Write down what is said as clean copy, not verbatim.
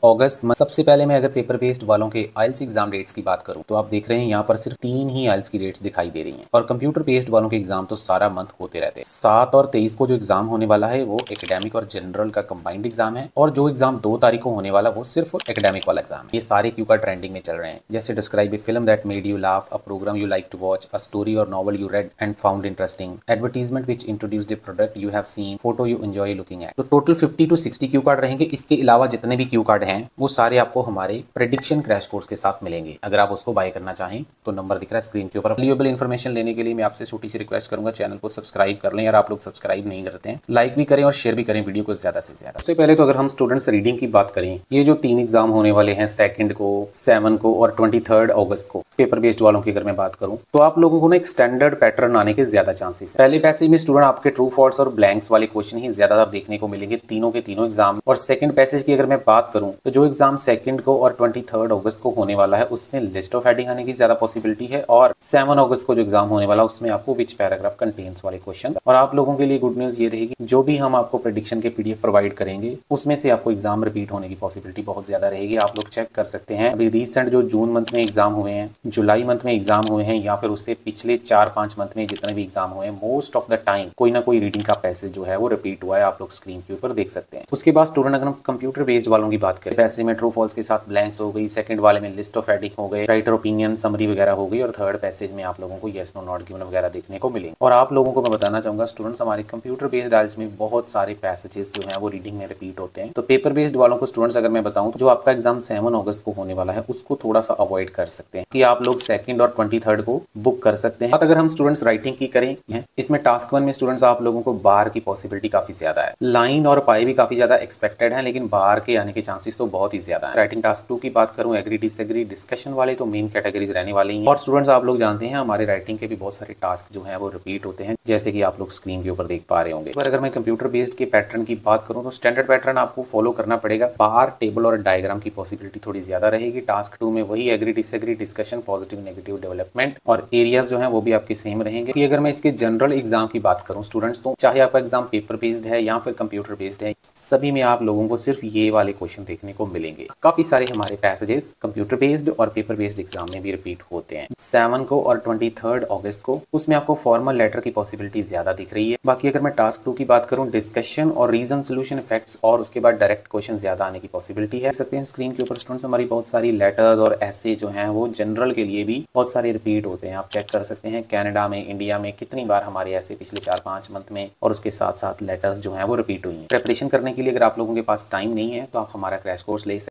अगस्त में सबसे पहले मैं अगर पेपर बेस्ड वालों के आइल्स एग्जाम डेट्स की बात करूं तो आप देख रहे हैं यहाँ पर सिर्फ 3 ही आइल्स की डेट्स दिखाई दे रही हैं और कंप्यूटर बेस्ड वालों के एग्जाम तो सारा मंथ होते रहते हैं। 7 और 23 को जो एग्जाम होने वाला है वो एकेडमिक और जनरल का कंबाइंड एग्जाम है और जो एग्जाम 2 तारीख को होने वाला वो सिर्फ एकेडमिक वाला एग्जाम है। ये सारे क्यू कार्ड ट्रेंडिंग में चल रहे हैं, जैसे describe a film that made you laugh, a program you like to watch, a story or novel you read and found interesting, advertisement which introduced a product you have seen, photo you enjoy looking at. तो total 50 to 60 cue card रहेंगे। इसके अलावा जितने भी Q card हैं वो सारे आपको हमारे प्रेडिक्शन क्रैश कोर्स के साथ मिलेंगे। अगर आप उसको बाय करना चाहें तो नंबर दिख रहा है स्क्रीन के ऊपर। वैल्यूएबल इन्फॉर्मेशन लेने के लिए मैं आपसे छोटी सी रिक्वेस्ट करूंगा, चैनल को सब्सक्राइब कर लें। यार आप लोग सब्सक्राइब नहीं करते हैं, लाइक भी करें और शेयर भी करें वीडियो को ज्यादा से ज्यादा। सबसे पहले तो अगर हम स्टूडेंट्स रीडिंग की बात करें, ये जो 3 एग्जाम होने वाले हैं 2 को, 7 को और 23 अगस्त को, पेपर बेस्ड वालों की अगर मैं बात करूं तो आप लोगों को ना एक स्टैंडर्ड पैटर्न आने के ज्यादा चांसेस है। पहले पैसेज में स्टूडेंट आपके ट्रू फॉल्स और ब्लैंक्स वाले क्वेश्चन ही ज्यादातर देखने को मिलेंगे तीनों के तीनों एग्जाम। और सेकंड पैसेज की अगर मैं बात करूं तो जो एग्जाम 2 को और 23 अगस्त को होने वाला है उसमें लिस्ट ऑफ हेडिंग आने की ज्यादा पॉसिबिलिटी है। और 7 अगस्त को जो एग्जाम होने वाला उसमें आपको विच पैराग्राफ कंटेन्स वाले क्वेश्चन। और आप लोगों के लिए गुड न्यूज ये रहेगी, जो भी हम आपको प्रेडिक्शन के पीडीएफ प्रोवाइड करेंगे उसमें से आपको एग्जाम रिपीट होने की पॉसिबिलिटी बहुत ज्यादा रहेगी। आप लोग चेक कर सकते हैं, अभी रिसेंट जो जून मंथ में एग्जाम हुए हैं, जुलाई मंथ में एग्जाम हुए हैं या फिर उससे पिछले 4-5 मंथ में जितने भी एग्जाम हुए हैं, मोस्ट ऑफ द टाइम कोई ना कोई रीडिंग का पैसेज जो है वो रिपीट हुआ है। आप लोग स्क्रीन के ऊपर देख सकते हैं। उसके बाद स्टूडेंट अगर हम कंप्यूटर बेस्ड वालों की बात करें, पैसे में ट्रू फॉल्स के साथ ब्लैंक्स हो गई, सेकंड वाले में लिस्ट ऑफ हेडिंग हो गए, राइटर ओपिनियन समरी वगैरह हो गई और थर्ड पैसेज में आप लोगों को येस नो नॉट गिवन वगैरह देखने को मिलेंगे। और आप लोगों को मैं बताना चाहूंगा स्टूडेंट्स, हमारे कंप्यूटर बेस्ड आइल्स में बहुत सारे पैसेजेस जो है वो रीडिंग में रिपीट होते हैं। तो पेपर बेस्ड वालों को स्टूडेंट्स अगर मैं बताऊं तो जो आपका एग्जाम 7 अगस्त को होने वाला है उसको थोड़ा सा अवॉइड कर सकते हैं कि आप लोग 2 और 23 को बुक कर सकते हैं। अगर हम स्टूडेंट्स राइटिंग की करें, इसमें टास्क 1 में स्टूडेंट्स आप लोगों को बार की पॉसिबिलिटी काफी ज्यादा है, लाइन और पाई भी काफी ज्यादा एक्सपेक्टेड है, लेकिन बार के आने के चांसेस तो बहुत ही ज्यादा है। राइटिंग टास्क 2 की बात करूं, एग्री डिसएग्री डिस्कशन वाले तो मेन कैटेगरीज रहने वाली हैं। और स्टूडेंट्स आप लोग जानते हैं हमारे राइटिंग के भी बहुत सारे टास्क जो है वो रिपीट होते हैं, जैसे कि आप लोग स्क्रीन के ऊपर देख पा रहे होंगे। पर अगर मैं कंप्यूटर बेस्ड के पैटर्न की बात करूं तो स्टैंडर्ड पैटर्न आपको फॉलो करना पड़ेगा। बार, टेबल और डायग्राम की पॉसिबिलिटी थोड़ी ज्यादा रहेगी। टास्क 2 में वही agree disagree discussion, positive negative development और एरियाज जो है वो भी आपके सेम रहेंगे। कि अगर मैं इसके जनरल एग्जाम की बात करूं स्टूडेंट्स, तो चाहे आपका एग्जाम पेपर बेस्ड है या फिर कंप्यूटर बेस्ड है, सभी में आप लोगों को सिर्फ ये वाले क्वेश्चन देखने को मिलेंगे। काफी सारे हमारे पैसेजेस कंप्यूटर बेस्ड और पेपर बेस्ड एग्जाम में भी रिपीट होते हैं। 7 को और 23 अगस्त को उसमें आपको फॉर्मल लेटर की पॉसिबिलिटी ज्यादा दिख रही है। बाकी अगर मैं टास्क 2 की बात करूं, डिस्कशन और रीजन सोल्यूशन इफेक्ट्स और उसके बाद डायरेक्ट क्वेश्चन ज्यादा आने की पॉसिबिलिटी है। सकते हैं स्क्रीन के ऊपर स्टूडेंट्स हमारी बहुत सारी लेटर्स और ऐसे जो हैं वो जनरल के लिए भी बहुत सारे रिपीट होते हैं। आप चेक कर सकते हैं कनाडा में, इंडिया में कितनी बार हमारे ऐसे पिछले 4-5 मंथ में और उसके साथ साथ लेटर्स जो हैं वो रिपीट हुई हैं। प्रिपरेशन करने के लिए अगर आप लोगों के पास टाइम नहीं है तो आप हमारा क्रैश कोर्स ले सकते हैं।